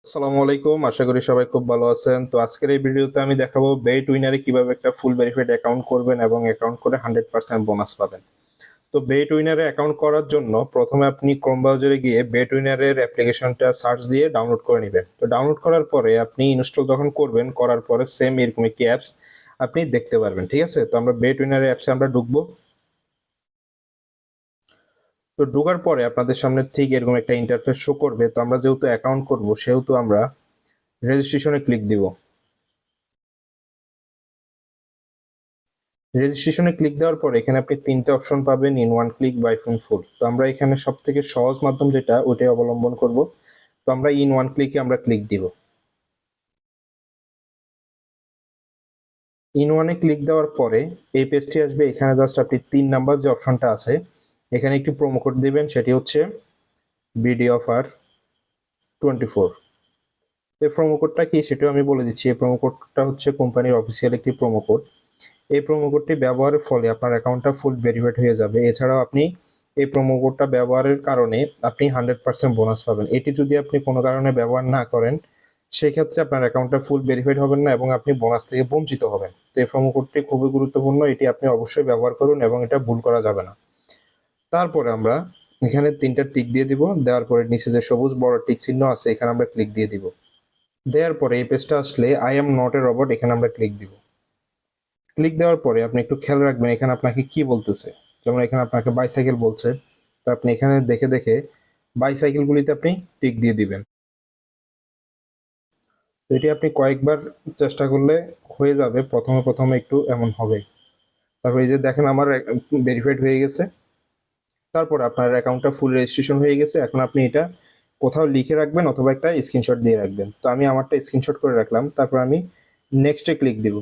আসসালামু আলাইকুম, আশা করি সবাই খুব ভালো আছেন। তো আজকের এই ভিডিওতে আমি দেখাবো বেট উইনারে কিভাবে একটা ফুল ভেরিফাইড অ্যাকাউন্ট করবেন এবং অ্যাকাউন্ট করে 100% বোনাস পাবেন। তো বেট উইনারে অ্যাকাউন্ট করার জন্য প্রথমে আপনি ক্রোম ব্রাউজারে গিয়ে বেট উইনারের অ্যাপ্লিকেশনটা সার্চ দিয়ে ডাউনলোড করে নেবেন। তো ডাউনলোড করার পরে আপনি ইনস্টল যখন করবেন, করার পরে সেম এরকম একটি অ্যাপস আপনি দেখতে পারবেন। ঠিক আছে, তো আমরা বেট উইনারের অ্যাপসে আমরা ঢুকবো। তো ঢোকার পরে আপনাদের সামনে ঠিক এরকম একটা ইন্টারফেস শো করবে। তো আমরা যেহেতু অ্যাকাউন্ট করব সেহেতু আমরা রেজিস্ট্রেশনে ক্লিক দিব। রেজিস্ট্রেশনে ক্লিক দেওয়ার পর এখানে আপনি তিনটে অপশন পাবেন, in one click, by phone full. তো আমরা এখানে সব থেকে সহজ মাধ্যম যেটা ওটাই অবলম্বন করব। তো আমরা ইন ওয়ান ক্লিকে আমরা ক্লিক দিব। ইন ওয়ানে ক্লিক দেওয়ার পরে এই পেজটি আসবে। এখানে জাস্ট আপনি 3 নাম্বার যে অপশনটা আছে এখানে একটি প্রোমো কোড দিবেন, সেটি হচ্ছে বিডি অফার 24। এই প্রোমো কোডটা কি সেটাও আমি বলে দিচ্ছি। এই প্রোমো কোডটা হচ্ছে কোম্পানির অফিসিয়াল একটি প্রোমো কোড। এই প্রোমো কোডটি ব্যবহারের ফলে আপনার অ্যাকাউন্টটা ফুল ভেরিফাইড হয়ে যাবে। এছাড়াও আপনি এই প্রোমো কোডটা ব্যবহারের কারণে আপনি 100% বোনাস পাবেন। এটি যদি আপনি কোনো কারণে ব্যবহার না করেন সেক্ষেত্রে আপনার অ্যাকাউন্টটা ফুল ভেরিফাইড হবেন না এবং আপনি বোনাস থেকে বঞ্চিত হবেন। তো এই প্রোমো কোডটি খুবই গুরুত্বপূর্ণ, এটি আপনি অবশ্যই ব্যবহার করুন এবং এটা ভুল করা যাবে না। তারপরে আমরা এখানে 3টা টিক দিয়ে দিব। দেওয়ার পরে নিচে যে সবুজ বড় টিক চিহ্ন আছে এখানে আমরা ক্লিক দিয়ে দিব। দেওয়ার পরে এই পেজটা আসলে I am not a robot, এখানে আমরা ক্লিক দিব। ক্লিক দেওয়ার পরে আপনি একটু খেয়াল রাখবেন এখানে আপনাকে কি বলতেছে। যেমন এখানে আপনাকে বাইসাইকেল বলছে, তো আপনি এখানে দেখে দেখে বাইসাইকেলগুলিতে আপনি টিক দিয়ে দিবেন। তো এটি আপনি কয়েকবার চেষ্টা করলে হয়ে যাবে। প্রথমে প্রথমে একটু এমন হবে। তারপর এই যে দেখেন আমার ভেরিফাইড হয়ে গেছে। তারপর আপনার অ্যাকাউন্টটা ফুল রেজিস্ট্রেশন হয়ে গেছে। এখন আপনি এটা কোথাও লিখে রাখবেন অথবা একটা স্ক্রিনশট দিয়ে রাখবেন। তো আমি আমারটা স্ক্রিনশট করে রাখলাম। তারপর আমি নেক্সটে ক্লিক দিব।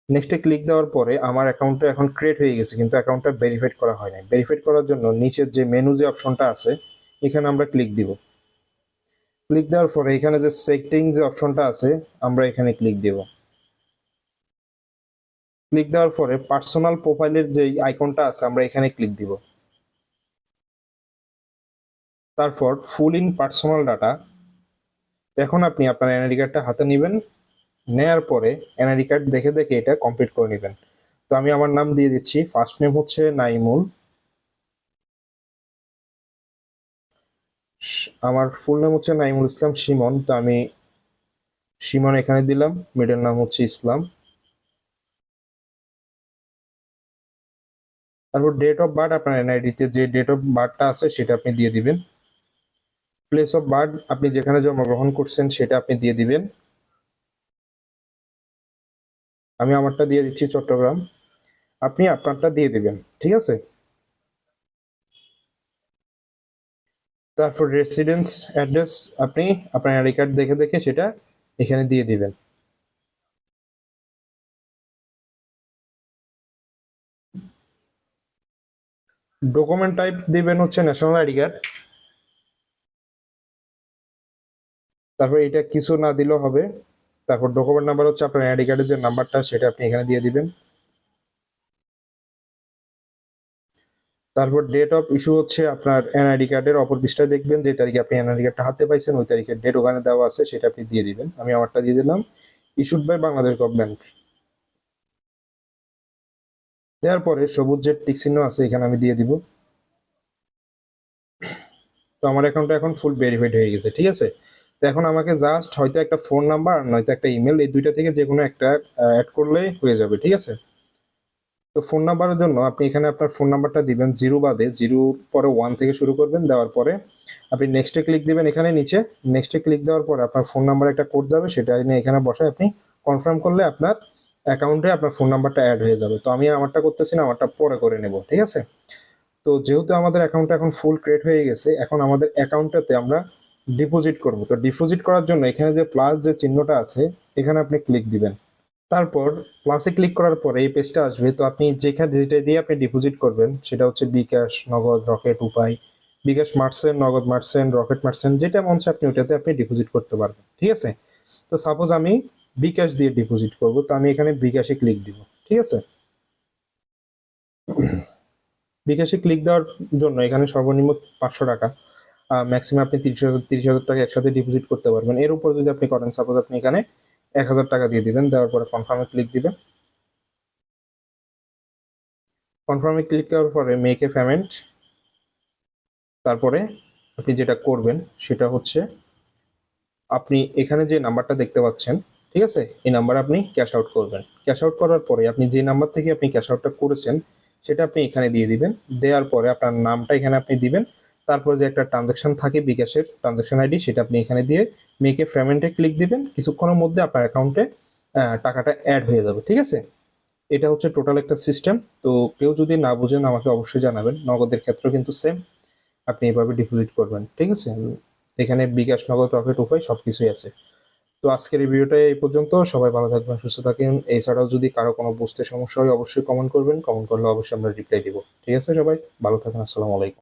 নেক্সটে ক্লিক দেওয়ার পরে আমার অ্যাকাউন্টটা এখন ক্রিয়েট হয়ে গেছে, কিন্তু অ্যাকাউন্টটা ভেরিফাইড করা হয় নাই। ভেরিফাইড করার জন্য নিচের যে মেনু যে অপশনটা আছে এখানে আমরা ক্লিক দিব। ক্লিক দেওয়ার পরে এখানে যে সেটিং যে অপশনটা আছে আমরা এখানে ক্লিক দিব। ক্লিক দেওয়ার পরে পার্সোনাল প্রোফাইলের যে আইকনটা আছে আমরা এখানে ক্লিক দিব। তারপর ফুল ইন পার্সোনাল ডাটা। এখন আপনি আপনার এনআইডি কার্ডটা হাতে নেবেন। নেয়ার পরে এনআইডি কার্ড দেখে দেখে এটা কমপ্লিট করে নেবেন। তো আমি আমার নাম দিয়ে দিচ্ছি। ফার্স্ট নেম হচ্ছে নাইমুল। আমার ফুল নাম হচ্ছে নাইমুল ইসলাম শিমন। তো আমি শিমন এখানে দিলাম। মিডল নাম হচ্ছে ইসলাম। তারপর ডেট অফ বার্থ, আপনার এনআইডিতে যে ডেট অফ বার্থটা আছে সেটা আপনি দিয়ে দিবেন। প্লেস অফ বার্থ, আপনি যেখানে জন্মগ্রহণ করছেন সেটা আপনি দিয়ে দিবেন। আমি আমারটা দিয়ে দিচ্ছি চট্টগ্রাম। আপনি আপনারটা দিয়ে দিবেন। ঠিক আছে। তারপর রেসিডেন্স অ্যাড্রেস আপনি আপনার আইডি কার্ড দেখে দেখে সেটা এখানে দিয়ে দিবেন। ডকুমেন্ট টাইপ দিবেন হচ্ছে ন্যাশনাল আইডি কার্ড। তারপর এটা কিছু না দিলেও হবে। তারপর ডকুমেন্ট নাম্বার হচ্ছে আপনার আইডি কার্ডের যে নাম্বারটা সেটা আপনি এখানে দিয়ে দিবেন। তারপর ডেট অফ ইস্যু হচ্ছে আপনার এনআইডি কার্ডের অপর পৃষ্ঠায় দেখবেন যে তারিখে আপনি এনআইডি কার্ডটা হাতে পাইছেন ওই তারিখের ডেট ওখানে দেওয়া আছে, সেটা আপনি দিয়ে দিবেন। আমি আমারটা দিয়ে দিলাম। Issued by Bangladesh government. দেওয়ার পরে সবুজ যে টিক চিহ্ন আছে এখানে আমি দিয়ে দিব। তো আমার অ্যাকাউন্টটা এখন ফুল ভেরিফাইড হয়ে গেছে। ঠিক আছে। তো এখন আমাকে জাস্ট হয়তো একটা ফোন নাম্বার নয়তো একটা ইমেল, এই দুইটা থেকে যে কোনো একটা অ্যাড করলেই হয়ে যাবে। ঠিক আছে। তো ফোন নাম্বারের জন্য আপনি এখানে আপনার ফোন নাম্বারটা দিবেন জিরো বাদে, জিরো পরে ওয়ান থেকে শুরু করবেন। দেওয়ার পরে আপনি নেক্সটে ক্লিক দিবেন। এখানে নিচে নেক্সটে ক্লিক দেওয়ার পরে আপনার ফোন নাম্বার একটা কোড যাবে, সেটা এনে এখানে বসায় আপনি কনফার্ম করলে আপনার অ্যাকাউন্টে আপনার ফোন নাম্বারটা অ্যাড হয়ে যাবে। তো আমি আমারটা করতেছি না, আমারটা পরে করে নেব। ঠিক আছে। তো যেহেতু আমাদের অ্যাকাউন্টটা এখন ফুল ক্রিয়েট হয়ে গেছে, এখন আমাদের অ্যাকাউন্টটাতে আমরা ডিপোজিট করব। তো ডিপোজিট করার জন্য এখানে যে প্লাস যে চিহ্নটা আছে এখানে আপনি ক্লিক দিবেন। তারপর প্লাসে ক্লিক করার পরে এই পেজটা আসবে। তো আপনি যেখানে যেটা দিয়ে আপনি ডিপোজিট করবেন সেটা হচ্ছে বিকাশ, নগদ, রকেট, উপায়, বিকাশ মার্চেন্ট, নগদ মার্চেন্ট, রকেট মার্চেন্ট, যেটা মন চায় আপনি ওটাতে আপনি ডিপোজিট করতে পারবেন। ঠিক আছে। তো সাপোজ আমি বিকাশ দিয়ে ডিপোজিট করব, তো আমি এখানে বিকাশে ক্লিক দিব। ঠিক আছে। বিকাশে ক্লিক দেওয়ার জন্য এখানে সর্বনিম্ন 500 টাকা। ম্যাক্সিমাম আপনি 30,000 টাকা একসাথে ডিপোজিট করতে পারবেন। এর উপর যদি আপনি করেন, সাপোজ আপনি এখানে 1,000 টাকা দিয়ে দিবেন, দেওয়ার পরে কনফার্মে ক্লিক দিবেন। কনফার্মে ক্লিক করার পরে মেক এ পেমেন্ট, তারপরে আপনি যেটা করবেন সেটা হচ্ছে আপনি এখানে যে নাম্বারটা দেখতে পাচ্ছেন, ঠিক আছে, এই নাম্বারে আপনি ক্যাশ আউট করবেন। ক্যাশ আউট করার পরে আপনি যে নাম্বার থেকে আপনি ক্যাশ আউটটা করেছেন সেটা আপনি এখানে দিয়ে দিবেন। দেওয়ার পরে আপনার নামটা এখানে আপনি দিবেন। তারপর যে একটা ট্রানজাকশন থাকে বিকাশের ট্রানজাকশন আইডি, সেটা আপনি এখানে দিয়ে মেক এ পেমেন্টে ক্লিক দিবেন। কিছুক্ষণের মধ্যে আপনার অ্যাকাউন্টে টাকাটা অ্যাড হয়ে যাবে, ঠিক আছে। এটা হচ্ছে টোটাল একটা সিস্টেম। তো কেউ যদি না বুঝেন আমাকে অবশ্যই জানাবেন। নগদের ক্ষেত্রেও কিন্তু সেম, আপনি এভাবে ডিপোজিট করবেন, ঠিক আছে। এখানে বিকাশ, নগদ, রকেট উপায় সবকিছুই আছে। তো আজকের এই ভিডিওটা এই পর্যন্ত। সবাই ভালো থাকবেন, সুস্থ থাকেন। এছাড়াও যদি কারো কোনো বুঝতে সমস্যা হয় অবশ্যই কমেন্ট করবেন, কমেন্ট করলে অবশ্যই আমরা রিপ্লাই দিব। ঠিক আছে, সবাই ভালো থাকেন। আসসালামু আলাইকুম।